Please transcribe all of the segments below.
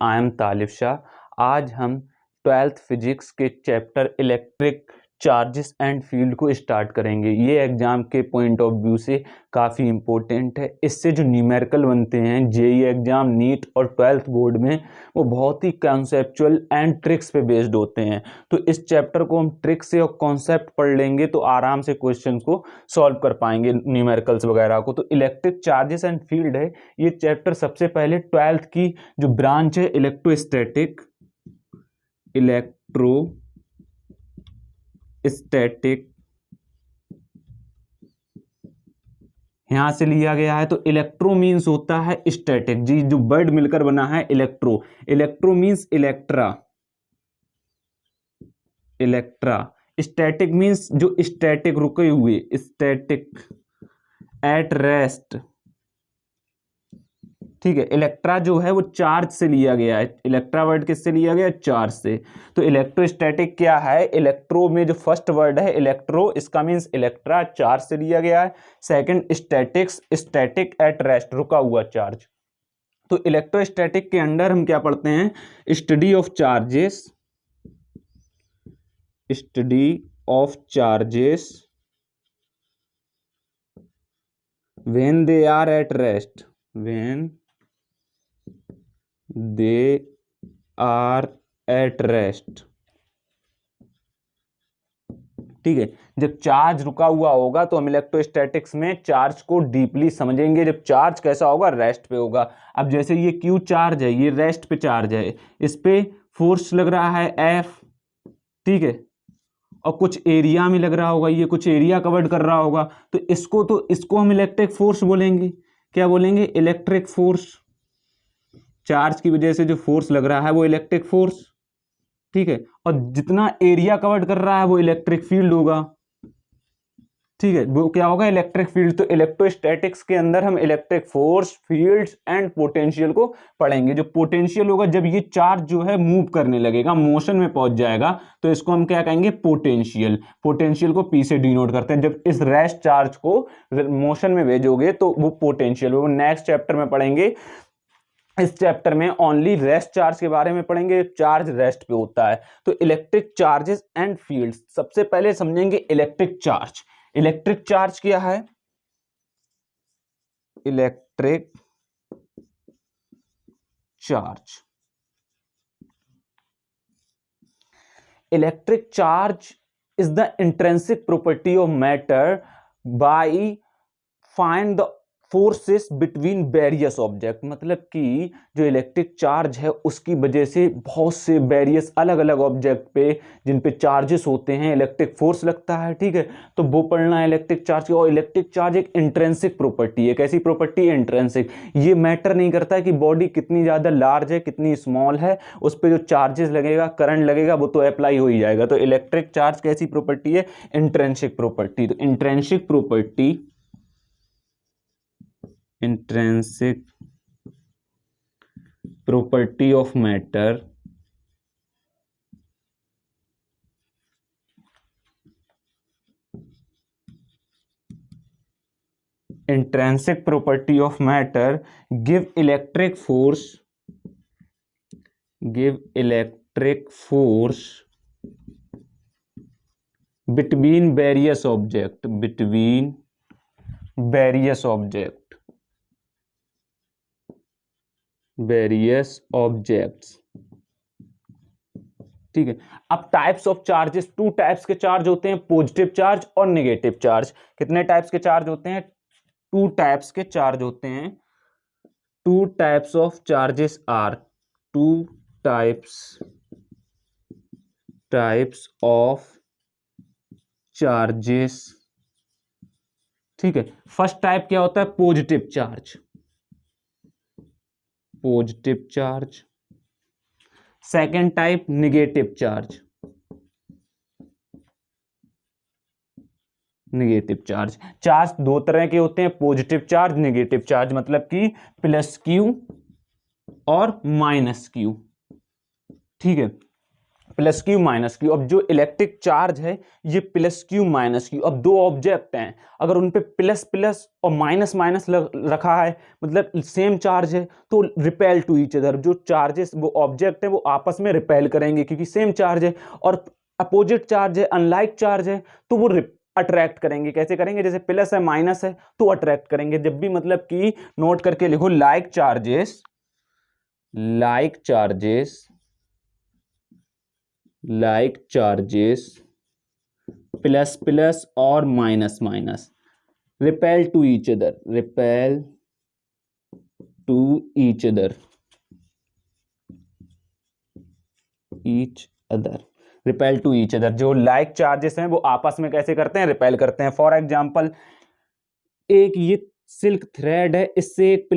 I am तालिब शाह। आज हम 12th physics के chapter electric charges and field को स्टार्ट करेंगे। ये एग्जाम के पॉइंट ऑफ व्यू से काफ़ी इंपॉर्टेंट है। इससे जो न्यूमेरिकल बनते हैं जेईई एग्जाम, नीट और 12th बोर्ड में, वो बहुत ही कॉन्सेप्चुअल एंड ट्रिक्स पे बेस्ड होते हैं। तो इस चैप्टर को हम ट्रिक्स से और कॉन्सेप्ट पढ़ लेंगे तो आराम से क्वेश्चन को सॉल्व कर पाएंगे, न्यूमेरिकल्स वगैरह को। तो इलेक्ट्रिक चार्जेस एंड फील्ड है ये चैप्टर। सबसे पहले 12th की जो ब्रांच है इलेक्ट्रोस्टैटिक यहां से लिया गया है। तो इलेक्ट्रो मीन्स होता है स्टैटिक, जी जो वर्ड मिलकर बना है electro. Electro means Electra, static means जो स्टैटिक रुके हुए, स्टैटिक एट रेस्ट, ठीक है। इलेक्ट्रा जो है वो चार्ज से लिया गया है। इलेक्ट्रा वर्ड किससे लिया गया? चार्ज से। तो इलेक्ट्रोस्टैटिक क्या है? इलेक्ट्रो में जो फर्स्ट वर्ड है इलेक्ट्रो, इसका मीन्स इलेक्ट्रा, चार्ज से लिया गया है। Second statics, static at rest, रुका हुआ चार्ज। तो इलेक्ट्रोस्टैटिक के अंडर हम क्या पढ़ते हैं? Study of charges, when they are at rest, ठीक है। जब चार्ज रुका हुआ होगा तो हम इलेक्ट्रोस्टैटिक्स में चार्ज को डीपली समझेंगे। जब चार्ज कैसा होगा? रेस्ट पे होगा। अब जैसे ये क्यू चार्ज है, ये रेस्ट पे चार्ज है, इस पे फोर्स लग रहा है एफ, ठीक है, और कुछ एरिया में लग रहा होगा, ये कुछ एरिया कवर्ड कर रहा होगा, तो इसको हम इलेक्ट्रिक फोर्स बोलेंगे। क्या बोलेंगे? Electric force. चार्ज की वजह से जो फोर्स लग रहा है वो इलेक्ट्रिक फोर्स, ठीक है। और जितना एरिया कवर्ड कर रहा है वो इलेक्ट्रिक फील्ड होगा, ठीक है। वो क्या होगा? Electric field. तो इलेक्ट्रोस्टैटिक्स के अंदर हम electric force, fields and potential को पढ़ेंगे। जो पोटेंशियल होगा, जब ये चार्ज जो है मूव करने लगेगा, मोशन में पहुंच जाएगा, तो इसको हम क्या कहेंगे? पोटेंशियल। पोटेंशियल को पी से डिनोट करते हैं। जब इस रेस्ट चार्ज को मोशन में भेजोगे तो वो पोटेंशियल, वो नेक्स्ट चैप्टर में पढ़ेंगे। इस चैप्टर में ओनली रेस्ट चार्ज के बारे में पढ़ेंगे। चार्ज रेस्ट पे होता है। तो इलेक्ट्रिक चार्जेस एंड फील्ड्स, सबसे पहले समझेंगे इलेक्ट्रिक चार्ज। इलेक्ट्रिक चार्ज क्या है? Electric charge, electric charge is the intrinsic property of matter by find the forces between various object. मतलब कि जो इलेक्ट्रिक चार्ज है उसकी वजह से बहुत से वेरियस अलग अलग ऑब्जेक्ट पे, जिन पे चार्जेस होते हैं, इलेक्ट्रिक फोर्स लगता है, ठीक है। तो वो पढ़ना है इलेक्ट्रिक चार्ज की। और इलेक्ट्रिक चार्ज एक इंट्रिंसिक प्रॉपर्टी है। कैसी प्रॉपर्टी है? इंट्रिंसिक। ये मैटर नहीं करता है कि बॉडी कितनी ज़्यादा लार्ज है, कितनी स्मॉल है, उस पर जो चार्जेस लगेगा, करंट लगेगा, वो तो अप्लाई हो ही जाएगा। तो इलेक्ट्रिक चार्ज कैसी प्रॉपर्टी है? Intrinsic property. तो intrinsic property, intrinsic property of matter give electric force between various objects, ठीक है। अब types of charges, two types के चार्ज होते हैं, पॉजिटिव चार्ज और नेगेटिव चार्ज। कितने टाइप्स के चार्ज होते हैं? टू टाइप्स के चार्ज होते हैं। Two types of charges are, two types of charges, ठीक है। फर्स्ट टाइप क्या होता है? Positive charge, second type negative charge, charge दो तरह के होते हैं, पॉजिटिव चार्ज, नेगेटिव चार्ज। मतलब कि प्लस क्यू और माइनस क्यू, ठीक है। Plus Q minus Q. अब जो इलेक्ट्रिक चार्ज है ये प्लस क्यू माइनस क्यू। अब दो ऑब्जेक्ट हैं, अगर उन पे प्लस प्लस और माइनस माइनस रखा है, मतलब सेम चार्ज है, तो रिपेल टू ईच अदर। जो चार्जेस वो ऑब्जेक्ट है वो आपस में रिपेल करेंगे क्योंकि सेम चार्ज है। और अपोजिट चार्ज है, अनलाइक चार्ज है, तो वो अट्रैक्ट करेंगे। कैसे करेंगे? जैसे प्लस है माइनस है तो अट्रैक्ट करेंगे। जब भी मतलब कि नोट करके लिखो, लाइक चार्जेस प्लस प्लस और minus minus repel to each other, repel to each other. जो लाइक चार्जेस हैं वो आपस में कैसे करते हैं? रिपेल करते हैं। फॉर एग्जांपल, एक ये सिल्क थ्रेड है, इससे एक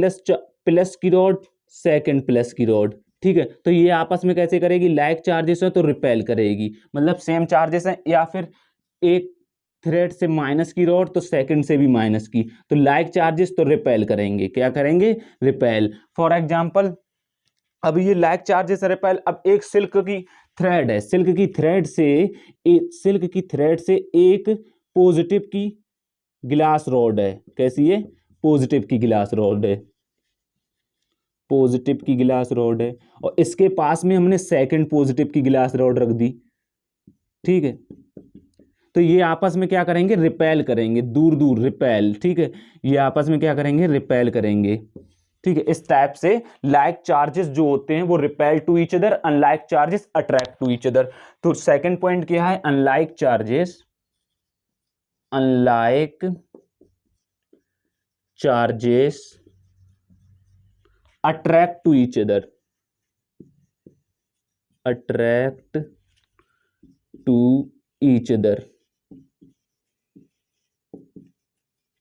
प्लस की रॉड, सेकंड प्लस की रॉड, ठीक है, तो ये आपस में कैसे करेगी? लाइक चार्जेस है तो रिपेल करेगी, मतलब सेम चार्जेस हैं। या फिर एक थ्रेड से माइनस की रॉड तो सेकंड से भी माइनस की, तो लाइक चार्जेस तो रिपेल करेंगे। क्या करेंगे? रिपेल। फॉर एग्जांपल, अब ये लाइक चार्जेस रिपेल। अब एक सिल्क की थ्रेड है, सिल्क की थ्रेड से एक पॉजिटिव की गिलास रॉड है। कैसी है? पॉजिटिव की गिलास रॉड है, और इसके पास में हमने सेकंड पॉजिटिव की गिलास रॉड रख दी, ठीक है, तो ये आपस में क्या करेंगे? रिपेल करेंगे, दूर दूर रिपेल, ठीक है, ये आपस में क्या करेंगे? रिपेल करेंगे, ठीक है। इस टाइप से लाइक चार्जेस जो होते हैं वो repel to each other, unlike charges attract to each other. तो सेकंड पॉइंट क्या है? Unlike charges attract to each other,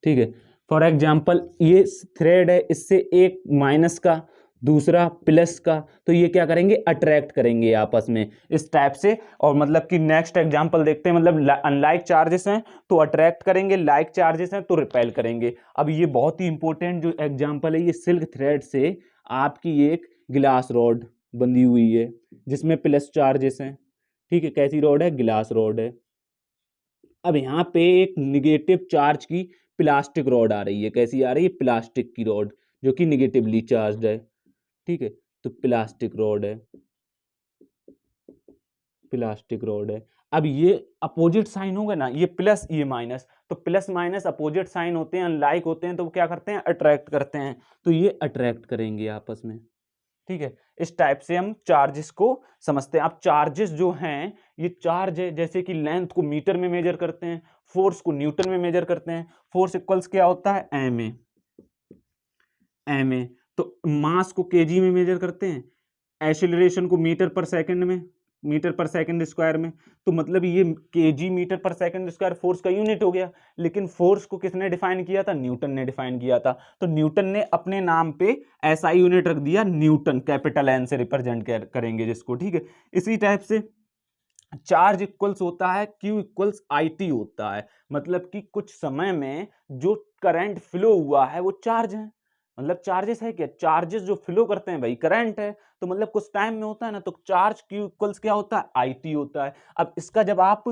ठीक है। फॉर एग्जाम्पल, ये थ्रेड है, इससे एक माइनस का, दूसरा प्लस का, तो ये क्या करेंगे? अट्रैक्ट करेंगे आपस में, इस टाइप से। और मतलब कि नेक्स्ट एग्जांपल देखते हैं, मतलब अनलाइक चार्जेस हैं तो अट्रैक्ट करेंगे, लाइक चार्जेस हैं तो रिपेल करेंगे। अब ये बहुत ही इंपॉर्टेंट जो एग्जांपल है, ये सिल्क थ्रेड से आपकी एक गिलास रॉड बंधी हुई है जिसमें प्लस चार्जेस हैं, ठीक है। कैसी रॉड है? गिलास रॉड है। अब यहाँ पे एक निगेटिव चार्ज की प्लास्टिक रॉड आ रही है। कैसी आ रही है? प्लास्टिक की रॉड जो कि निगेटिवली चार्ज्ड है, ठीक है, तो प्लास्टिक रॉड है। अब ये अपोजिट साइन होगा ना, ये प्लस ये माइनस, तो प्लस माइनस अपोजिट साइन होते हैं, अनलाइक होते हैं, तो वो क्या करते हैं? अट्रैक्ट करते हैं, तो ये अट्रैक्ट करेंगे आपस में, ठीक है। इस टाइप से हम चार्जेस को समझते हैं। अब चार्जेस जो हैं, ये चार्ज है, जैसे कि लेंथ को मीटर में मेजर करते हैं, फोर्स को न्यूटन में मेजर करते हैं। फोर्स इक्वल्स क्या होता है? M A. तो मास को केजी में मेजर करते हैं, एक्सीलरेशन को मीटर पर सेकंड स्क्वायर में। तो मतलब ये केजी मीटर पर सेकंड स्क्वायर फोर्स का यूनिट हो गया। लेकिन फोर्स को किसने डिफाइन किया था? न्यूटन ने डिफाइन किया था। तो न्यूटन ने अपने नाम पे ऐसा यूनिट रख दिया न्यूटन, कैपिटल एन से रिप्रेजेंट करेंगे जिसको, ठीक है। इसी टाइप से चार्ज इक्वल्स होता है Q इक्वल्स IT होता है, मतलब कि कुछ समय में जो करंट फ्लो हुआ है वो चार्ज है। मतलब चार्जेस है क्या? चार्जेस जो फ्लो करते हैं भाई करंट है, तो मतलब कुछ टाइम में होता है ना, तो चार्ज Q इक्वल्स क्या होता है? IT होता है। अब इसका जब आप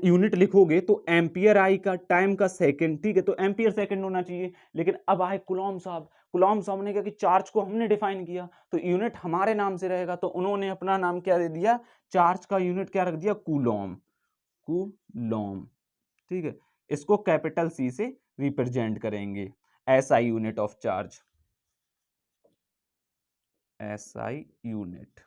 यूनिट लिखोगे तो एम्पियर आई का, टाइम का सेकंड, ठीक है, तो एम्पियर सेकंड होना चाहिए। लेकिन अब आए कुलॉम साहब, कुलॉम साहब ने कहा कि चार्ज को हमने डिफाइन किया तो यूनिट हमारे नाम से रहेगा, तो उन्होंने अपना नाम क्या दे दिया? चार्ज का यूनिट क्या रख दिया? कूलॉम, ठीक है। इसको कैपिटल सी से रिप्रेजेंट करेंगे, SI unit of charge, SI unit,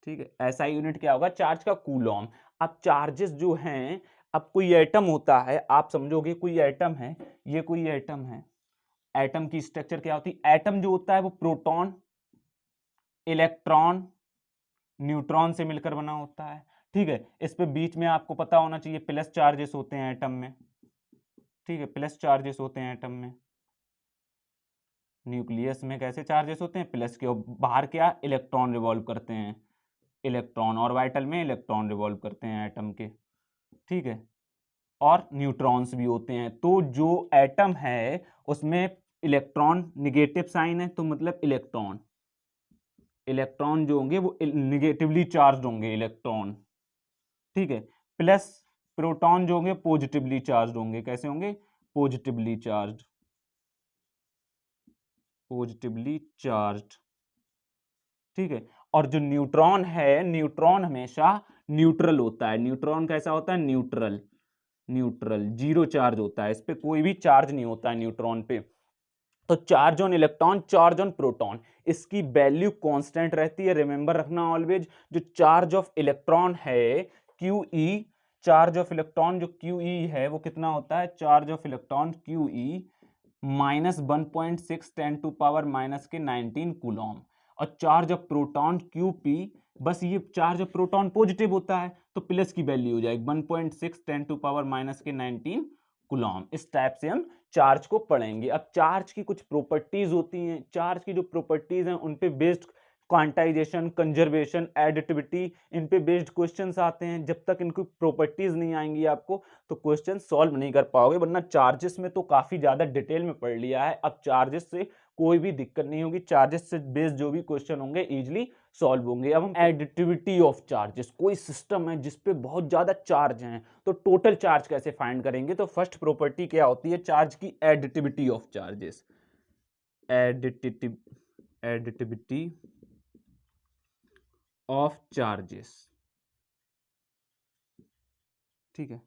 ठीक है। एसआई यूनिट क्या होगा? चार्ज का कूलॉम। अब चार्जेस जो हैं, अब कोई एटम होता है, आप समझोगे कोई एटम है, ये कोई एटम है, एटम की स्ट्रक्चर क्या होती है? एटम जो होता है वो प्रोटॉन, इलेक्ट्रॉन, न्यूट्रॉन से मिलकर बना होता है, ठीक है। इस पे बीच में आपको पता होना चाहिए प्लस चार्जेस होते हैं एटम में, ठीक है, प्लस चार्जेस होते हैं एटम में। न्यूक्लियस में कैसे चार्जेस होते हैं? प्लस के, और बाहर क्या? इलेक्ट्रॉन रिवॉल्व करते हैं, इलेक्ट्रॉन ऑर्बिटल में इलेक्ट्रॉन रिवॉल्व करते हैं एटम के, ठीक है। और न्यूट्रॉन्स भी होते हैं। तो जो एटम है उसमें इलेक्ट्रॉन निगेटिव साइन है, तो मतलब इलेक्ट्रॉन, इलेक्ट्रॉन जो होंगे वो निगेटिवली चार्ज होंगे इलेक्ट्रॉन, ठीक है, प्लस प्रोटॉन जो होंगे पॉजिटिवली चार्ज होंगे। कैसे होंगे? पॉजिटिवली चार्ज, पॉजिटिवली चार्ज, ठीक है। और जो न्यूट्रॉन है, न्यूट्रॉन हमेशा न्यूट्रल होता है। न्यूट्रॉन कैसा होता है? न्यूट्रल, न्यूट्रल, जीरो चार्ज होता है, इस पे कोई भी चार्ज नहीं होता है न्यूट्रॉन पे। तो charge on electron, charge on proton, इसकी वैल्यू कांस्टेंट रहती है। रिमेंबर रखना ऑलवेज, जो चार्ज ऑफ इलेक्ट्रॉन है QE, चार्ज ऑफ इलेक्ट्रॉन जो QE है वो कितना होता है? Charge of electron QE -1.6 10 to power minus के 19 कूलॉम। और चार्ज ऑफ प्रोटॉन QP, बस ये चार्ज ऑफ प्रोटॉन पॉजिटिव होता है तो प्लस की वैल्यू हो जाएगी 1.6 10 टू पावर माइनस के 19 कूलॉम। इस टाइप से हम चार्ज को पढ़ेंगे। अब चार्ज की कुछ प्रॉपर्टीज होती हैं, चार्ज की जो प्रॉपर्टीज हैं उन पे बेस्ड क्वांटाइजेशन, कंजर्वेशन, एडिटिविटी, इन पे बेस्ड क्वेश्चंस आते हैं। जब तक इनकी प्रॉपर्टीज नहीं आएंगी आपको तो क्वेश्चन सॉल्व नहीं कर पाओगे। वरना चार्जेस में तो काफी ज्यादा डिटेल में पढ़ लिया है, अब चार्जेस से कोई भी दिक्कत नहीं होगी। चार्जेस से बेस्ड जो भी क्वेश्चन होंगे इजीली सॉल्व होंगे। अब हम एडिटिविटी ऑफ चार्जेस, कोई सिस्टम है जिसपे बहुत ज्यादा चार्ज हैं तो टोटल चार्ज कैसे फाइंड करेंगे? तो फर्स्ट प्रॉपर्टी क्या होती है चार्ज की? Additivity of charges, additivity of charges, ठीक है,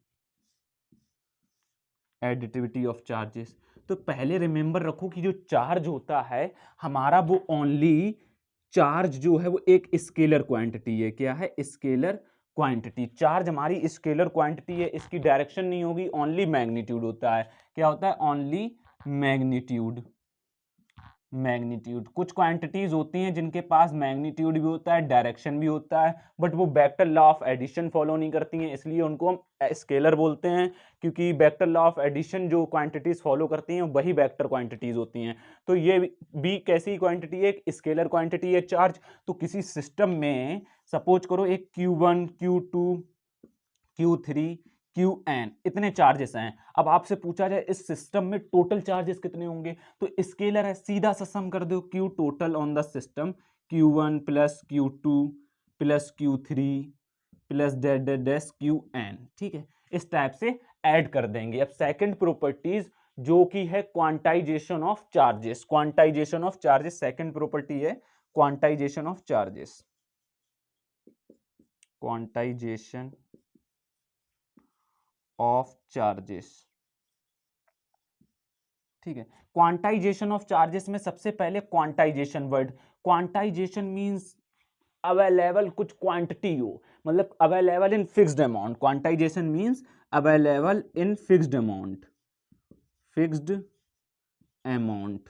एडिटिविटी ऑफ चार्जेस। तो पहले रिमेंबर रखो कि जो चार्ज होता है हमारा वो ओनली चार्ज जो है वो एक स्केलर क्वांटिटी है। क्या है? Scalar quantity. चार्ज हमारी स्केलर क्वांटिटी है, इसकी डायरेक्शन नहीं होगी, ओनली मैग्नीट्यूड होता है। क्या होता है? Only magnitude, magnitude. कुछ क्वांटिटीज होती हैं जिनके पास मैग्नीट्यूड भी होता है, डायरेक्शन भी होता है, बट वो vector law of addition follow नहीं करती हैं, इसलिए उनको हम स्केलर बोलते हैं। क्योंकि वेक्टर लॉ ऑफ एडिशन जो क्वांटिटीज फॉलो करती हैं वही वेक्टर क्वांटिटीज होती हैं। तो ये भी कैसी क्वांटिटी है? एक स्केलर क्वांटिटी है चार्ज। तो किसी सिस्टम में सपोज करो एक Q1, Q2, Q3, Qn इतने चार्जेस हैं। अब आपसे पूछा जाए इस सिस्टम में टोटल चार्जेस कितने होंगे, तो स्केलर है, सीधा सा सम कर दो। Q total on the system, Q1 plus Q2 plus Q3 plus dash Qn, ठीक है। इस टाइप से ऐड कर देंगे। अब सेकंड प्रॉपर्टीज जो कि है quantization of charges, quantization of charges second property है quantization of charges, quantization of charges, ठीक है। क्वांटाइजेशन ऑफ चार्जेस में सबसे पहले quantization word, quantization means available कुछ क्वांटिटी हो, मतलब available in fixed amount. Quantization means available in fixed amount, fixed amount,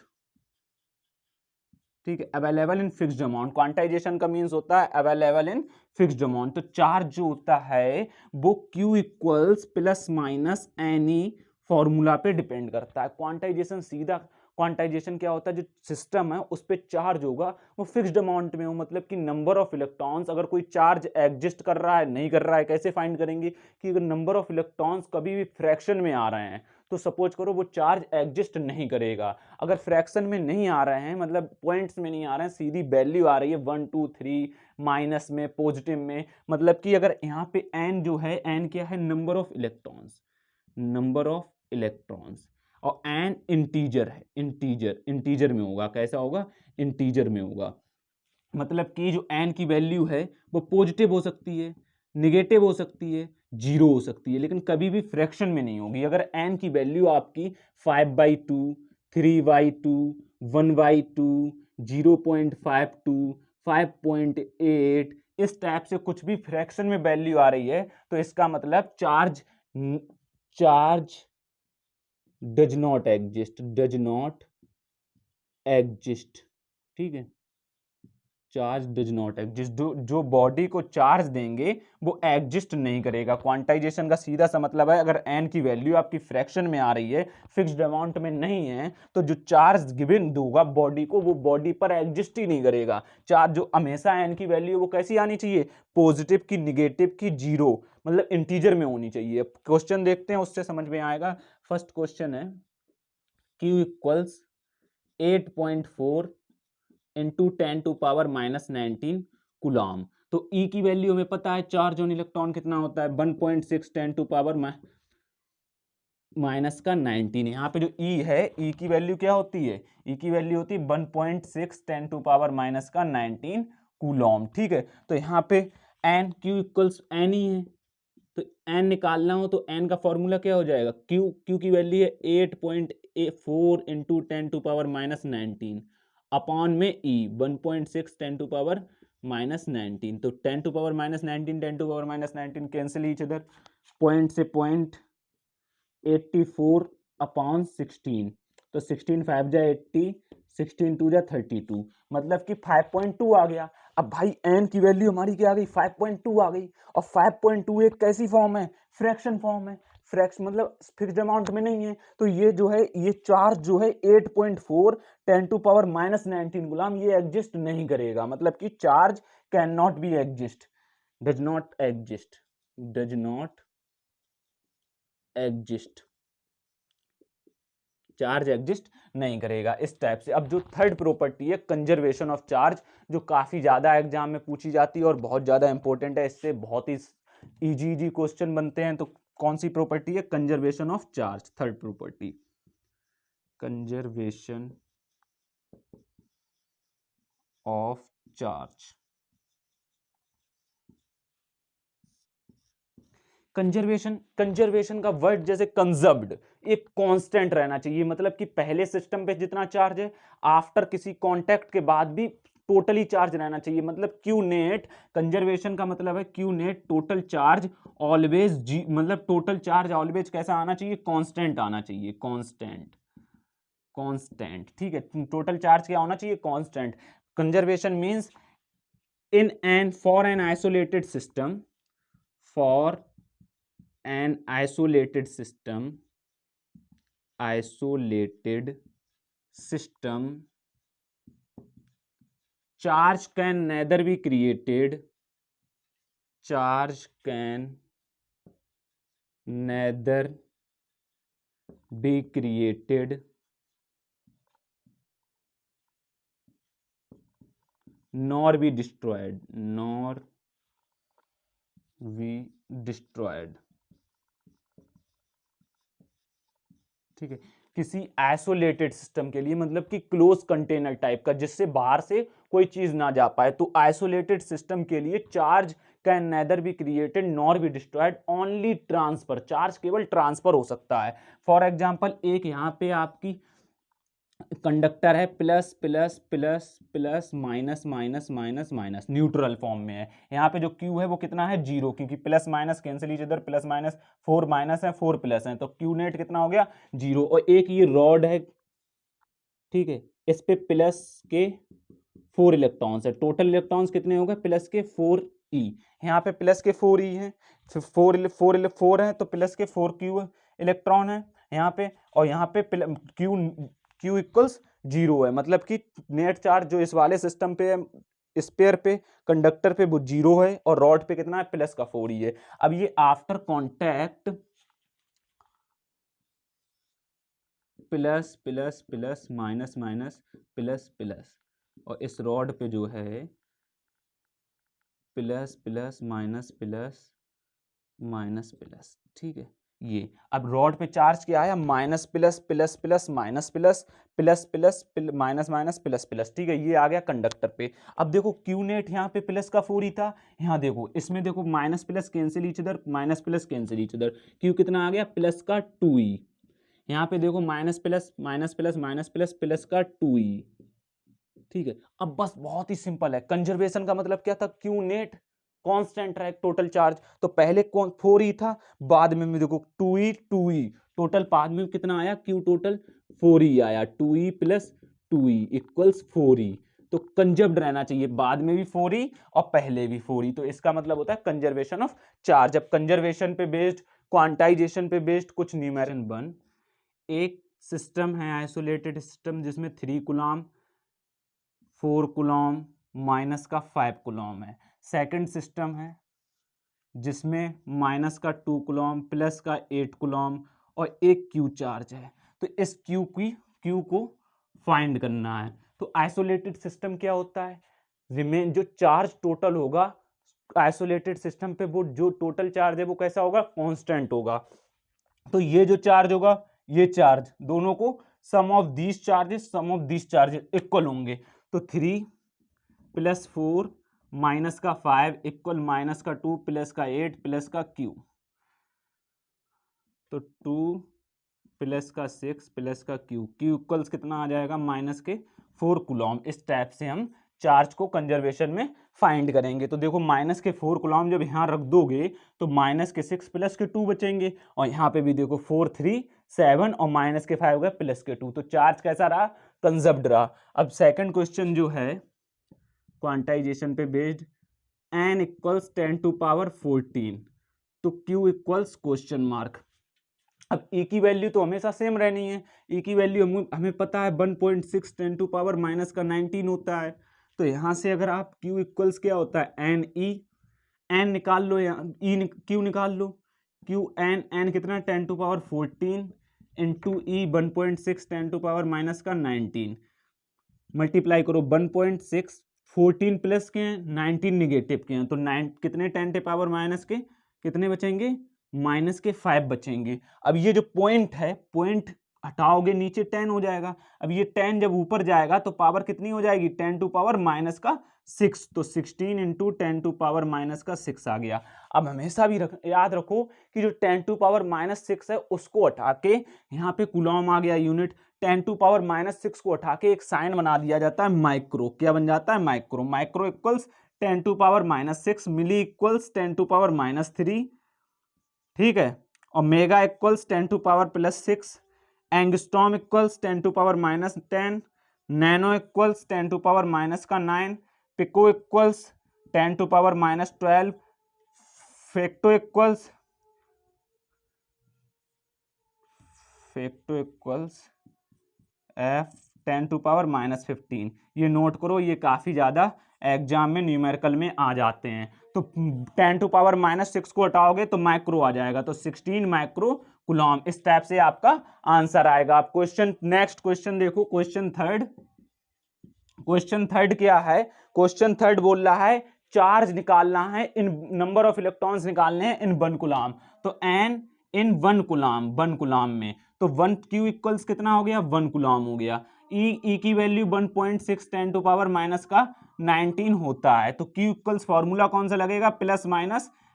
ठीक है, available in fixed amount. Quantization का मींस होता है अवेलेबल इन फिक्स्ड अमाउंट। तो चार्ज जो होता है वो Q equals plus minus any formula पे डिपेंड करता है। क्वांटाइजेशन सीधा, क्वांटाइजेशन क्या होता है? जो सिस्टम है उस पर चार्ज होगा वो फिक्स्ड अमाउंट में हो, मतलब कि नंबर ऑफ इलेक्ट्रॉन्स। अगर कोई चार्ज एग्जिस्ट कर रहा है नहीं कर रहा है, कैसे फाइंड करेंगे? कि अगर नंबर ऑफ इलेक्ट्रॉन्स कभी भी फ्रैक्शन में आ रहे हैं तो सपोज करो वो चार्ज एग्जिस्ट नहीं करेगा। अगर फ्रैक्शन में नहीं आ रहे हैं, मतलब पॉइंट्स में नहीं आ रहे हैं, सीधी वैल्यू आ रही है 1 2 3 माइनस में, पॉजिटिव में, मतलब कि अगर यहाँ पे n जो है, n क्या है? Number of electrons, number of electrons. और n इंटीजर है, इंटीजर, इंटीजर में होगा। कैसा होगा? इंटीजर में होगा। मतलब कि जो n की वैल्यू है वो पॉजिटिव हो सकती है, निगेटिव हो सकती है, जीरो हो सकती है, लेकिन कभी भी फ्रैक्शन में नहीं होगी। अगर n की वैल्यू आपकी 5/2, 3/2, 1/2, 0.52, 5.8, इस टाइप से कुछ भी फ्रैक्शन में वैल्यू आ रही है तो इसका मतलब charge, charge does not exist, does not exist, ठीक है। चार्ज डज नॉट एग्जिस्ट, जो बॉडी को चार्ज देंगे वो एग्जिस्ट नहीं करेगा। क्वांटाइजेशन का सीधा सा मतलब है अगर n की वैल्यू आपकी फ्रैक्शन में आ रही है, फिक्स्ड अमाउंट में नहीं है, तो जो चार्ज गिवन दूंगा बॉडी को वो बॉडी पर एग्जिस्ट ही नहीं करेगा। चार्ज जो हमेशा n की वैल्यू वो कैसी आनी चाहिए? पॉजिटिव की, निगेटिव की, जीरो, मतलब इंटीजर में होनी चाहिए। क्वेश्चन देखते हैं उससे समझ में आएगा। फर्स्ट क्वेश्चन है Q इक्वल्स 8.4 इंटू 10⁻⁻19 कूलॉम। तो E की वैल्यू हमें पता है, चार्ज ऑन इलेक्ट्रॉन कितना होता है 1.6 10⁻⁻19। यहाँ पे जो E है, E की वैल्यू क्या होती है, E की वैल्यू होती है 1.6 10⁻⁻19 कूलॉम। ठीक है, तो यहाँ पे N Q इक्वल्स N ही है, तो N निकालना हो तो N का फॉर्मूला क्या हो जाएगा, Q की वैल्यू है 8.4 इंटू 10⁻⁻19 अपॉन में E 1.6 10⁻⁻19। तो 10⁻⁻19 10⁻⁻19 कैंसिल ईच अदर, पॉइंट से पॉइंट 84 अपॉन 16, तो 16 5 जा 80, 16 2 जा 32, मतलब कि 5.2 आ गया। अब भाई n की वैल्यू हमारी क्या आ गई, 5.2 आ गई, और 5.2 एक कैसी फॉर्म है, फ्रैक्शन फॉर्म है, फ्रैक्शन मतलब फिक्स्ड अमाउंट में नहीं है। तो ये जो है, ये चार्ज जो है 8.4 10⁻⁻19 गुलाम, ये एग्जिस्ट नहीं करेगा, मतलब कि charge can not be exist, does not exist, does not exist, charge exist नहीं करेगा इस टाइप से। अब जो थर्ड प्रॉपर्टी है कंजर्वेशन ऑफ चार्ज, जो काफी ज्यादा एग्जाम में पूछी जाती है और बहुत ज्यादा इंपॉर्टेंट है, इससे बहुत ही इजी क्वेश्चन बनते हैं। तो कौन सी प्रॉपर्टी है, conservation of charge, third property, conservation of charge. Conservation का वर्ड जैसे कंजर्व्ड, एक कांस्टेंट रहना चाहिए, मतलब कि पहले सिस्टम पे जितना चार्ज है, आफ्टर किसी कांटेक्ट के बाद भी टोटली चार्ज रहना चाहिए, मतलब क्यू नेट, कंजर्वेशन का मतलब है Q net total charge always जी, मतलब टोटल चार्ज ऑलवेज कैसा आना चाहिए, कांस्टेंट आना चाहिए, कांस्टेंट, कांस्टेंट। ठीक है, टोटल चार्ज क्या होना चाहिए, constant. Conservation means in an for an isolated system, for an isolated system, charge can neither be created, charge can neither be created nor be destroyed, nor be destroyed। ठीक है, किसी isolated system के लिए, मतलब कि close container type का, जिससे बाहर से कोई चीज ना जा पाए, तो आइसोलेटेड सिस्टम के लिए charge can nether be created nor be destroyed, only transfer, charge केवल ट्रांसफर हो सकता है। फॉर एग्जांपल एक यहाँ पे आपकी कंडक्टर है, plus plus plus plus minus minus minus minus, neutral form में है। यहाँ पे जो Q है वो कितना है, 0, क्योंकि plus minus cancel each other, plus minus 4 minus है 4 प्लस है, तो Q नेट कितना हो गया 0। और एक ये रॉड है, ठीक है, इस पे प्लस के 4 इलेक्ट्रॉन्स है, टोटल इलेक्ट्रॉन्स कितने हो गए प्लस के 4e, यहाँ पे प्लस के 4e है, फिर 4 है, तो प्लस के 4q इलेक्ट्रॉन है यहाँ पे, और यहाँ पे Q इक्वल्स 0 है, मतलब कि नेट चार्ज जो इस वाले सिस्टम पे है, स्पेयर पे, कंडक्टर पे वो 0 है, और रॉड पे कितना है प्लस का 4e है। अब ये after contact plus plus plus minus minus plus plus, और इस रॉड पे जो है plus plus minus plus minus plus. ठीक है, ये अब रॉड पे चार्ज क्या आया, minus plus plus plus minus plus plus plus minus minus plus plus. ठीक है, ये आ गया कंडक्टर पे। अब देखो क्यू नेट यहाँ पे प्लस का 4 ही था, यहाँ देखो इसमें देखो minus plus cancel each other, minus plus cancel each other, Q कितना आ गया प्लस का 2e, यहाँ पे देखो minus plus minus plus minus plus plus का 2e। ठीक है, अब बस बहुत ही सिंपल है, कंजर्वेशन का मतलब क्या था, क्यू नेट कांस्टेंट रहे टोटल चार्ज, तो पहले कौन 4e था, बाद में देखो 2e टोटल, बाद में कितना आया क्यू टोटल 4e आया, 2e plus 2e equals 4e। तो कंजर्व्ड रहना चाहिए, बाद में भी 4e और पहले भी 4e, तो इसका मतलब होता है कंजर्वेशन ऑफ चार्ज। अब कंजर्वेशन पे बेस्ड, क्वांटाइजेशन पे बेस्ड कुछ न्यूमेरिकल बन, एक सिस्टम है आइसोलेटेड सिस्टम जिसमें 3 कूलम 4 कूलम माइनस का 5 कूलम है। सेकंड सिस्टम है जिसमें माइनस का 2 कूलम प्लस का 8 कूलम और एक क्यू चार्ज है। तो इस क्यू को फाइंड करना है। तो आइसोलेटेड सिस्टम क्या होता है, रिमेन जो चार्ज टोटल होगा आइसोलेटेड सिस्टम पे, वो जो टोटल चार्ज है वो कैसा होगा, कांस्टेंट होगा। तो ये जो चार्ज होगा, ये चार्ज दोनों को सम ऑफ दीज चार्जेस इक्वल होंगे। तो 3 + 4 - 5 इक्वल -2 + 8 + Q। तो 2 + 6 + Q इक्वल्स कितना आ जाएगा, -4 कूलॉम। इस टाइप से हम चार्ज को कंजर्वेशन में फाइंड करेंगे। तो देखो -4 कूलॉम जब यहाँ रख दोगे तो -6 + 2 बचेंगे, और यहाँ पे भी देखो 4 3 7 और -5 गए +2। तो चार्ज कैसा रहा, कंजर्व्ड रहा। अब सेकंड क्वेश्चन जो है क्वांटाइजेशन पे बेस्ड, n = 10⁻14, तो Q = क्वेश्चन मार्क। अब E की वैल्यू तो हमेशा सेम रहनी है, E की वैल्यू हमें पता है 1.6 10⁻−19 होता है। तो यहाँ से अगर आप Q इक्वल्स क्या होता है, n निकाल लो, यहाँ Q निकाल लो, n कितना 10⁻14 इंटू E 1.6 10⁻−19 मल्टीप्लाई करो 1.6, 14 प्लस के हैं, 19 निगेटिव के हैं, तो 9 कितने 10⁻- के कितने बचेंगे, -5 बचेंगे। अब ये जो पॉइंट है, पॉइंट हटाओगे नीचे 10 हो जाएगा। अब ये 10 जब ऊपर जाएगा तो पावर कितनी हो जाएगी, 10⁻⁻6, तो 16 इंटू 10⁻⁻6 आ गया। अब हमेशा भी याद रखो कि जो 10⁻6 है उसको हटा के यहाँ पे कूलॉम आ गया यूनिट, 10⁻6 को हटा के एक साइन बना दिया जाता है माइक्रो। क्या बन जाता है, micro. Micro equals 10⁻6, milli equals 10⁻3, ठीक है, और mega equals 10⁻+6, angstrom equals 10⁻−10, nano equals 10⁻−9, pico equals 10⁻−12, femto equals f 10⁻−15। ये नोट करो, ये काफी ज्यादा एग्जाम में न्यूमेरिकल में आ जाते हैं। तो 10⁻6 को हटाओगे तो माइक्रो आ जाएगा, तो 16 माइक्रो कूलॉम। इस टाइप से आपका आंसर आएगा। आप क्वेश्चन नेक्स्ट क्वेश्चन देखो, क्वेश्चन थर्ड क्या है, क्वेश्चन थर्ड बोल रहा है चार्ज निकालना है, इन नंबर ऑफ इलेक्ट्रॉन्स निकालने हैं इन 1 कूलॉम। तो n इन 1 कूलॉम में, तो 1 Q इक्वल्स कितना हो गया, 1 कूलॉम हो गया। E की वैल्यू 1.6 10⁻⁻19 होता है। तो Q इक्वल्स फॉर्मूला कौन सा लगेगा,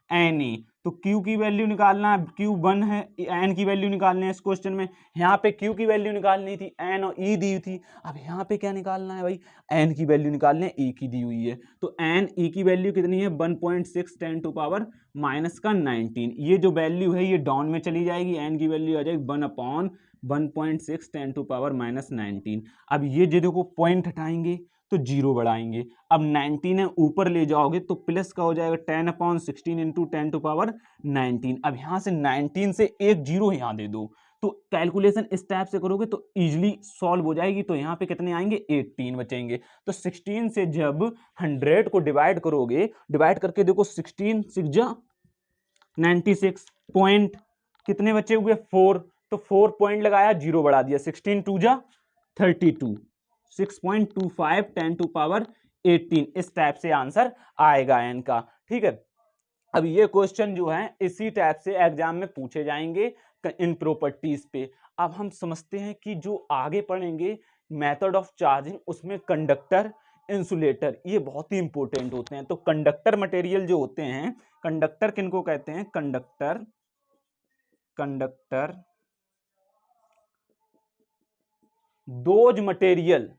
+-Ne। तो Q की वैल्यू निकालना है, Q 1 है, N की वैल्यू निकालनी है इस क्वेश्चन में। यहाँ पे Q की वैल्यू निकालनी थी, N और E दी थी। अब यहाँ पे क्या निकालना है भाई, N की वैल्यू निकालनी है, E की दी हुई है। तो N E की वैल्यू कितनी है, 1.6 10⁻⁻19। ये जो वैल्यू है ये डाउन में चली जाएगी, N की वैल्यू आ जाएगी 1/1.6 10⁻⁻19। अब ये देखो पॉइंट हटाएंगे तो 0 बढ़ाएंगे। अब 19 है ऊपर ले जाओगे तो प्लस का हो जाएगा 10/16 इंटू 10⁻19। अब यहाँ से 19 से एक 0 यहाँ दे दो, तो कैलकुलेशन इस टाइप से करोगे तो इजीली सॉल्व हो जाएगी। तो यहाँ पे कितने आएंगे, 18 बचेंगे। तो 16 से जब 100 को डिवाइड करोगे, डिवाइड करके देखो 16 6 जा 96, पॉइंट कितने बचे हुए 4, तो 4 पॉइंट लगाया 0 बढ़ा दिया, 16 2 जा 32, 6.25 10⁻18। इस टाइप से आंसर आएगा n का, ठीक है। अब ये क्वेश्चन जो है इसी टाइप से एग्जाम में पूछे जाएंगे इन प्रॉपर्टीज पे। अब हम समझते हैं कि जो आगे पढ़ेंगे मेथड ऑफ चार्जिंग, उसमें कंडक्टर इंसुलेटर ये बहुत ही इंपॉर्टेंट होते हैं। तो कंडक्टर मटेरियल जो होते हैं, कंडक्टर किनको कहते हैं, conductor those material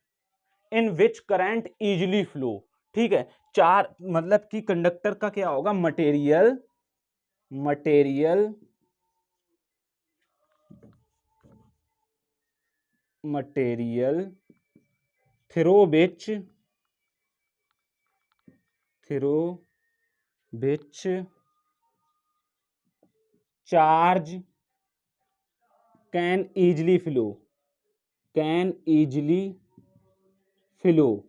in which current easily flow, ठीक है। चार मतलब कि कंडक्टर का क्या होगा, material through which charge can easily flow,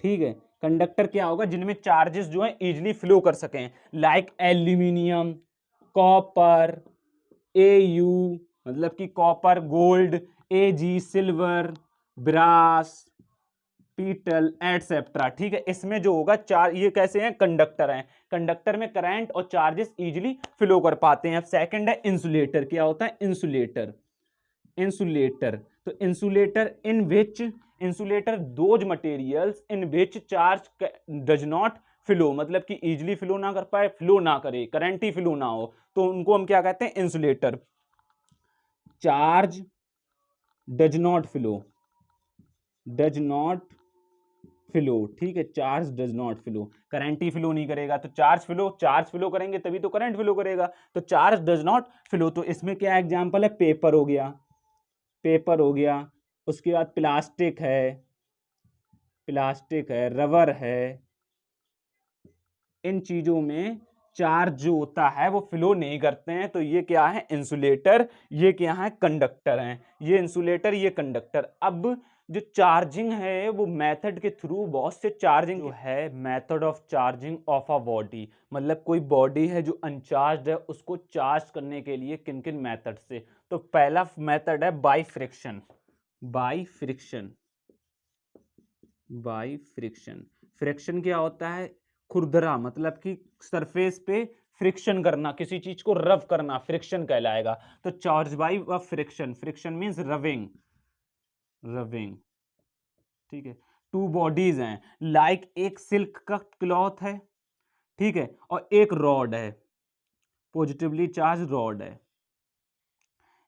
ठीक है। कंडक्टर क्या होगा, जिनमें चार्जेस जो है इजिली फ्लो कर सकें, लाइक एल्यूमिनियम, कॉपर, Au मतलब कि copper, gold, Ag silver, brass, पीटल एटसेट्रा। ठीक है, इसमें जो होगा चार, ये कैसे हैं, कंडक्टर हैं, कंडक्टर में करंट और चार्जेस इजीली फ्लो कर पाते हैं। अब सेकंड है इंसुलेटर। क्या होता है इंसुलेटर? इंसुलेटर, तो insulator in which, insulator those materials in which charge does not flow, मतलब कि इजीली फ्लो ना कर पाए, फ्लो ना करे, करंट ही फ्लो ना हो, तो उनको हम क्या कहते हैं, insulator. Charge does not flow, does not flow, ठीक है, charge does not flow, current he flow नहीं करेगा, तो चार्ज फ्लो करेंगे तभी तो करंट फ्लो करेगा, तो चार्ज डज नॉट फ्लो। तो इसमें क्या एग्जांपल है, पेपर हो गया, पेपर हो गया, उसके बाद प्लास्टिक है, प्लास्टिक है, रबर है, इन चीजों में चार्ज जो होता है वो फ्लो नहीं करते हैं, तो ये क्या है, इंसुलेटर, ये क्या है, कंडक्टर हैं, ये इंसुलेटर, ये कंडक्टर। अब जो चार्जिंग है वो मेथड के थ्रू, बहुत से चार्जिंग जो है, method of charging of a body, मतलब कोई बॉडी है जो अनचार्ज है, उसको चार्ज करने के लिए किन किन मेथड से, तो पहला मेथड है by friction, by friction, by friction. Friction क्या होता है, खुरदरा, मतलब कि सरफेस पे फ्रिक्शन करना, किसी चीज को रब करना, फ्रिक्शन कहलाएगा। तो charge by friction, friction means rubbing, rubbing, ठीक है। टू बॉडीज हैं, लाइक एक सिल्क का क्लॉथ है, ठीक है, और एक रॉड है, पॉजिटिवली चार्ज रॉड है।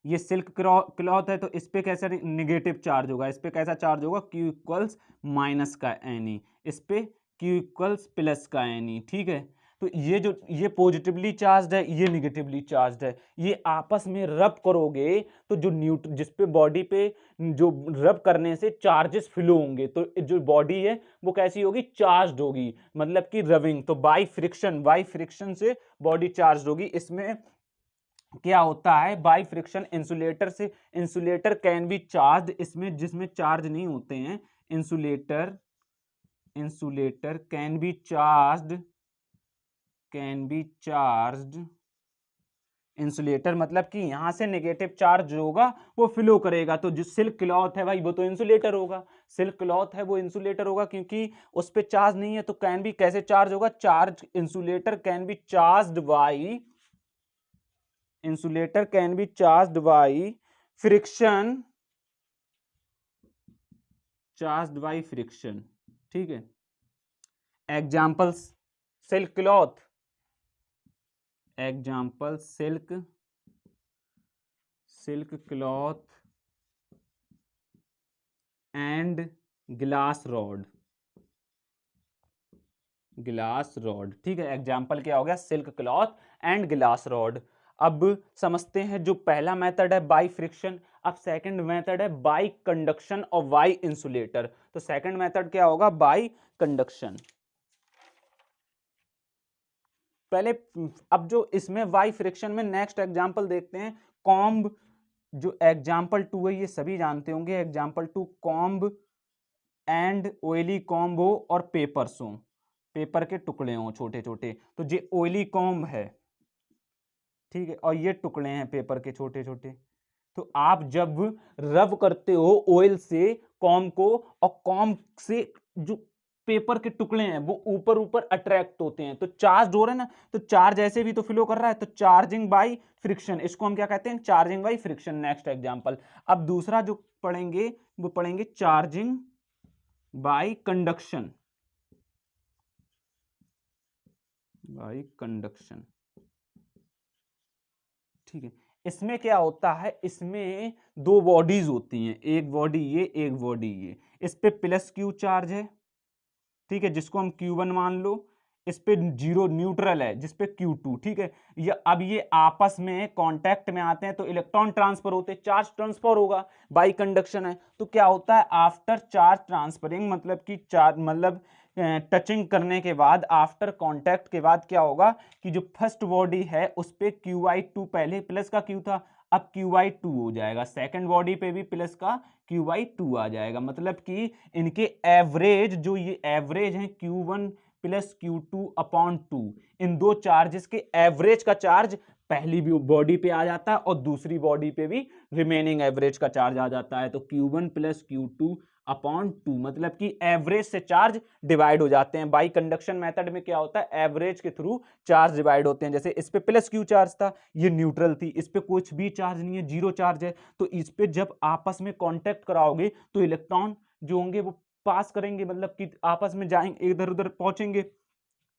ये सिल्क क्लॉथ है, तो इस पे कैसा निगेटिव चार्ज होगा, इस पे कैसा चार्ज होगा, Q इक्वल्स माइनस का एनी, इस पे Q इक्वल्स प्लस का एनी, ठीक है। तो ये जो, ये पॉजिटिवली चार्ज है, ये निगेटिवली चार्ज है, ये आपस में रब करोगे तो जो जिस पे बॉडी पे जो रब करने से चार्जेस फ्लो होंगे, तो जो बॉडी है वो कैसी होगी, चार्ज होगी, मतलब कि रबिंग। तो बाई फ्रिक्शन, बाई फ्रिक्शन से बॉडी चार्ज होगी। इसमें क्या होता है, बाई फ्रिक्शन इंसुलेटर से, इंसुलेटर कैन बी चार्ज, इसमें जिसमें चार्ज नहीं होते हैं, insulator, insulator can be charge, can be charge, insulator मतलब कि यहां से नेगेटिव चार्ज जो होगा वो फ्लो करेगा। तो जो सिल्क क्लॉथ है भाई वो तो इंसुलेटर होगा, सिल्क क्लॉथ है वो इंसुलेटर होगा, क्योंकि उस पर चार्ज नहीं है, तो कैन बी कैसे चार्ज होगा, charge, insulator can be charged by, insulator can be charged by friction, charged by friction, ठीक है। Examples, silk cloth, example silk, silk cloth and glass rod, glass rod, ठीक है। Example क्या हो गया, silk cloth and glass rod. अब समझते हैं जो पहला मेथड है बाई फ्रिक्शन, अब सेकंड मेथड है बाई कंडक्शन और बाई इंसुलेटर। तो सेकंड मेथड क्या होगा, बाई कंडक्शन। पहले, अब जो इसमें बाई फ्रिक्शन में नेक्स्ट एग्जांपल देखते हैं, कॉम्ब, जो एग्जांपल 2 है ये सभी जानते होंगे, example 2 comb and oily comb हो और पेपर्स हो, पेपर के टुकड़े हो छोटे छोटे, तो ये ऑयली कॉम्ब है, ठीक है, और ये टुकड़े हैं पेपर के छोटे छोटे। तो आप जब रब करते हो ऑयल से कॉम को, और कॉम से जो पेपर के टुकड़े हैं वो ऊपर ऊपर अट्रैक्ट होते हैं, तो चार्ज हो रहा है ना, तो चार्ज ऐसे भी तो फ्लो कर रहा है, तो चार्जिंग बाय फ्रिक्शन, इसको हम क्या कहते हैं, charging by friction. Next example, अब दूसरा जो पढ़ेंगे वो पढ़ेंगे charging by conduction, bye conduction, ठीक है। इसमें क्या होता है, इसमें दो बॉडीज होती हैं, एक बॉडी ये, एक बॉडी ये, इस पे प्लस क्यू चार्ज है, ठीक है, जिसको हम Q1 मान लो, इस पे जीरो न्यूट्रल है जिस पे Q2, ठीक है। ये अब ये आपस में कांटेक्ट में आते हैं तो इलेक्ट्रॉन ट्रांसफर होते हैं, चार्ज ट्रांसफर होगा, बाई कंडक्शन है। तो क्या होता है, आफ्टर चार्ज ट्रांसफरिंग, मतलब कि चार्ज, मतलब टचिंग करने के बाद, आफ्टर कांटेक्ट के बाद क्या होगा कि जो फर्स्ट बॉडी है उस पे QI2, पहले प्लस का Q था, अब QI2 हो जाएगा, सेकंड बॉडी पे भी प्लस का QI2 आ जाएगा, मतलब कि इनके एवरेज, जो ये एवरेज है Q1 प्लस Q2 अपॉन 2, इन दो चार्जेस के एवरेज का चार्ज पहली भी बॉडी पे आ जाता है और दूसरी बॉडी पे भी रिमेनिंग एवरेज का चार्ज आ जाता है। तो Q1 प्लस Q2 अपॉन 2, मतलब कि एवरेज से चार्ज डिवाइड हो जाते हैं। बाई कंडक्शन मेथड में क्या होता है, एवरेज के थ्रू चार्ज डिवाइड होते हैं। जैसे इस पे प्लस क्यू चार्ज था, ये न्यूट्रल थी, इस पे कुछ भी चार्ज नहीं है, जीरो चार्ज है, तो इस पे जब आपस में कांटेक्ट कराओगे तो इलेक्ट्रॉन जो होंगे वो पास करेंगे, मतलब कि आपस में जाएंगे, इधर उधर पहुंचेंगे।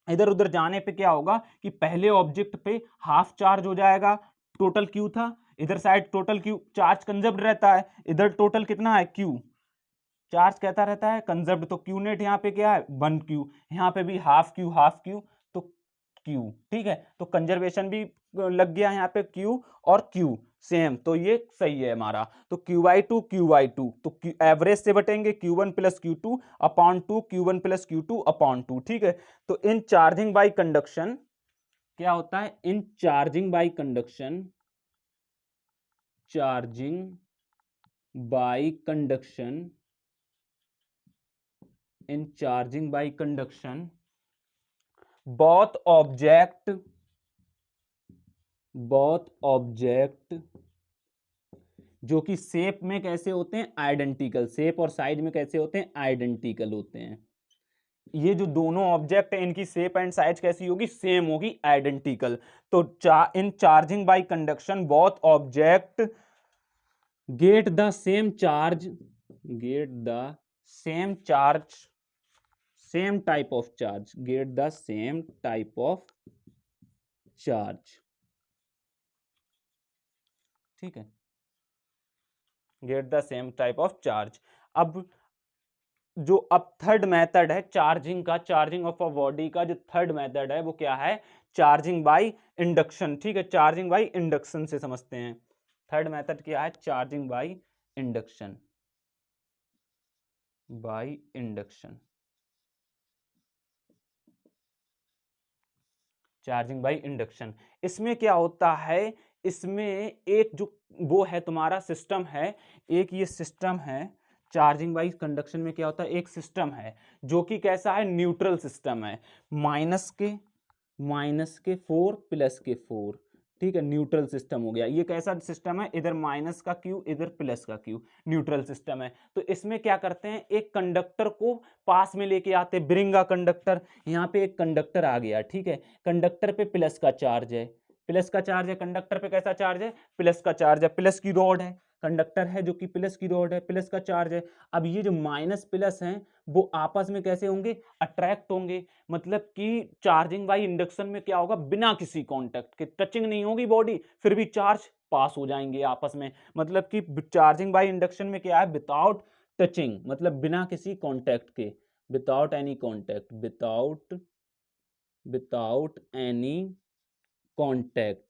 इधर उधर जाने पे क्या होगा कि पहले ऑब्जेक्ट पे हाफ चार्ज हो जाएगा, टोटल क्यू था, इधर side total Q charge conserved रहता है, इधर टोटल कितना है क्यू, चार्ज कहता रहता है कंजर्व्ड, तो क्यू नेट यहाँ पे क्या है 1 क्यू, यहाँ पे भी हाफ क्यू तो क्यू, ठीक है, तो कंजर्वेशन भी लग गया यहाँ पे क्यू और क्यू सेम, तो ये सही है हमारा। तो क्यू बाई टू तो एवरेज से बटेंगे Q1 plus Q2 upon 2, Q1 plus Q2 upon 2, ठीक है। तो इन चार्जिंग बाई कंडक्शन क्या होता है, in charging by conduction, charging by conduction, in charging by conduction both object जो कि शेप में कैसे होते हैं आइडेंटिकल, शेप और साइज में कैसे होते हैं आइडेंटिकल होते हैं। ये जो दोनों ऑब्जेक्ट है इनकी शेप एंड साइज कैसी होगी, सेम होगी, आइडेंटिकल। तो in charging by conduction both object get the same charge, get the same charge, same type of charge, get the same type of charge, ठीक है, get the same type of charge. अब जो अब third method है charging का, charging of a body का जो third method है वो क्या है, चार्जिंग बाय इंडक्शन, ठीक है, चार्जिंग बाय इंडक्शन से समझते हैं। थर्ड मेथड क्या है, charging by induction, by induction, charging by induction. इसमें क्या होता है, इसमें एक जो वो है तुम्हारा सिस्टम है, एक ये सिस्टम है चार्जिंग बाय कंडक्शन में क्या होता है, एक सिस्टम है जो कि कैसा है, न्यूट्रल सिस्टम है, माइनस के 4 प्लस के 4, ठीक है, न्यूट्रल सिस्टम हो गया। ये कैसा सिस्टम है, इधर माइनस का क्यू इधर प्लस का क्यू, न्यूट्रल सिस्टम है। तो इसमें क्या करते हैं, एक कंडक्टर को पास में लेके आते, ब्रिंग अ कंडक्टर, यहाँ पे एक कंडक्टर आ गया, ठीक है, कंडक्टर पे प्लस का चार्ज है, प्लस का चार्ज है कंडक्टर पे, कैसा चार्ज है, प्लस का चार्ज है, प्लस की रॉड है, कंडक्टर है जो कि प्लस की रॉड है, प्लस का चार्ज है। अब ये जो माइनस प्लस हैं वो आपस में कैसे होंगे, अट्रैक्ट होंगे, मतलब कि चार्जिंग बाई इंडक्शन में क्या होगा, बिना किसी कांटेक्ट के, टचिंग नहीं होगी बॉडी, फिर भी चार्ज पास हो जाएंगे आपस में, मतलब कि चार्जिंग बाई इंडक्शन में क्या है, विदाउट टचिंग, मतलब बिना किसी कांटेक्ट के, without any contact, without any contact,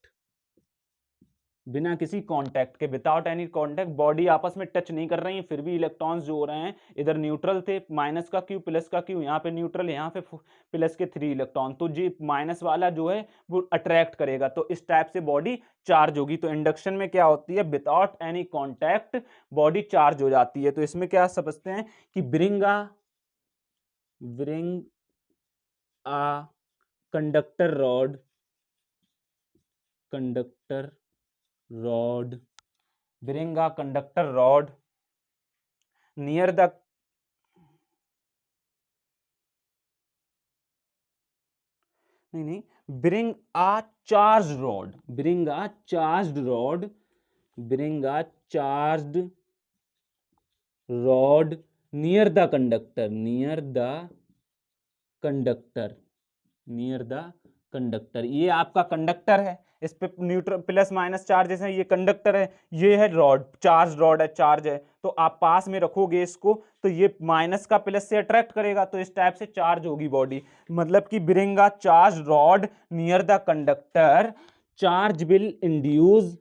बिना किसी कांटेक्ट के, विदाउट एनी कांटेक्ट, बॉडी आपस में टच नहीं कर रही है, फिर भी इलेक्ट्रॉन्स जो हो रहे हैं, इधर न्यूट्रल थे, माइनस का क्यू प्लस का क्यू, यहाँ पे न्यूट्रल, यहाँ पे प्लस के 3 इलेक्ट्रॉन, तो जी माइनस वाला जो है वो अट्रैक्ट करेगा, तो इस टाइप से बॉडी चार्ज होगी। तो इंडक्शन में क्या होती है, without any contact body charge हो जाती है। तो इसमें क्या समझते हैं कि bring a conductor rod, bring a conductor rod near the bring a charged rod, bring a charged rod, bring a charged rod near the conductor, near the conductor, near the conductor. ये आपका conductor है, इस पे neutral plus minus charges हैं, ये conductor है, ये है रॉड, चार्ज रॉड है, चार्ज है, तो आप पास में रखोगे इसको तो ये माइनस का प्लस से अट्रैक्ट करेगा, तो इस टाइप से चार्ज होगी बॉडी, मतलब कि bring a charge rod near the conductor, charge will induce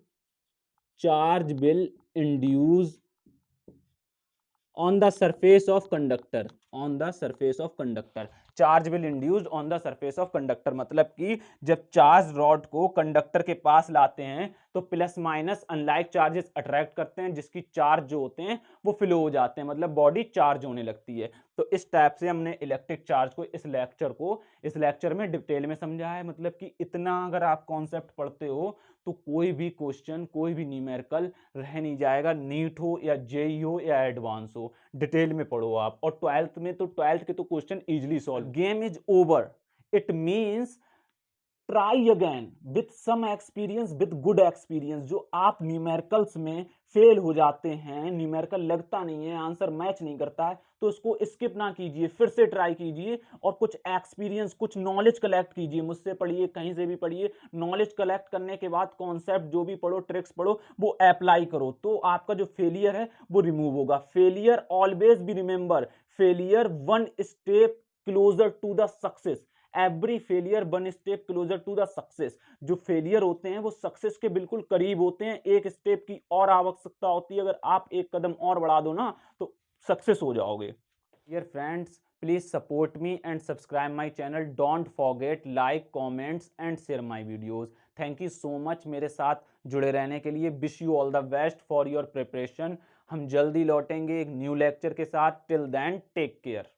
on the surface of conductor, on the surface of conductor, charge will induced on the surface of conductor, मतलब कि जब charge rod को conductor के पास लाते हैं तो plus minus unlike charges attract करते हैं, जिसकी चार्ज जो होते हैं वो फ्लो हो जाते हैं, मतलब बॉडी चार्ज होने लगती है। तो इस टाइप से हमने इलेक्ट्रिक चार्ज को इस लेक्चर में डिटेल में समझा है। मतलब कि इतना अगर आप कॉन्सेप्ट पढ़ते हो तो कोई भी क्वेश्चन, कोई भी न्यूमेरिकल रह नहीं जाएगा, नीट हो या जेई हो या एडवांस हो, डिटेल में पढ़ो आप। और ट्वेल्थ के तो question easily solve. Game is over, it means try again with some experience, with good experience. जो आप न्यूमेरिकल्स में फेल हो जाते हैं, न्यूमेरिकल लगता नहीं है, आंसर मैच नहीं करता है, तो उसको स्किप ना कीजिए, फिर से ट्राई कीजिए और कुछ एक्सपीरियंस, कुछ नॉलेज कलेक्ट कीजिए। मुझसे पढ़िए, कहीं से भी पढ़िए, नॉलेज कलेक्ट करने के बाद कॉन्सेप्ट जो भी पढ़ो, ट्रिक्स पढ़ो, वो अप्लाई करो, तो आपका जो फेलियर है वो रिमूव होगा। Failure always be remember, failure one step closer to the success. Every failure one step closer to the success. जो फेलियर होते हैं वो सक्सेस के बिल्कुल करीब होते हैं, एक स्टेप की और आवश्यकता होती है, अगर आप एक कदम और बढ़ा दो ना तो सक्सेस हो जाओगे। Dear friends, please support me and subscribe my channel. Don't forget like, comments and share my videos. Thank you so much मेरे साथ जुड़े रहने के लिए। Wish you all the best for your preparation. हम जल्दी लौटेंगे एक न्यू लेक्चर के साथ। Till then take care.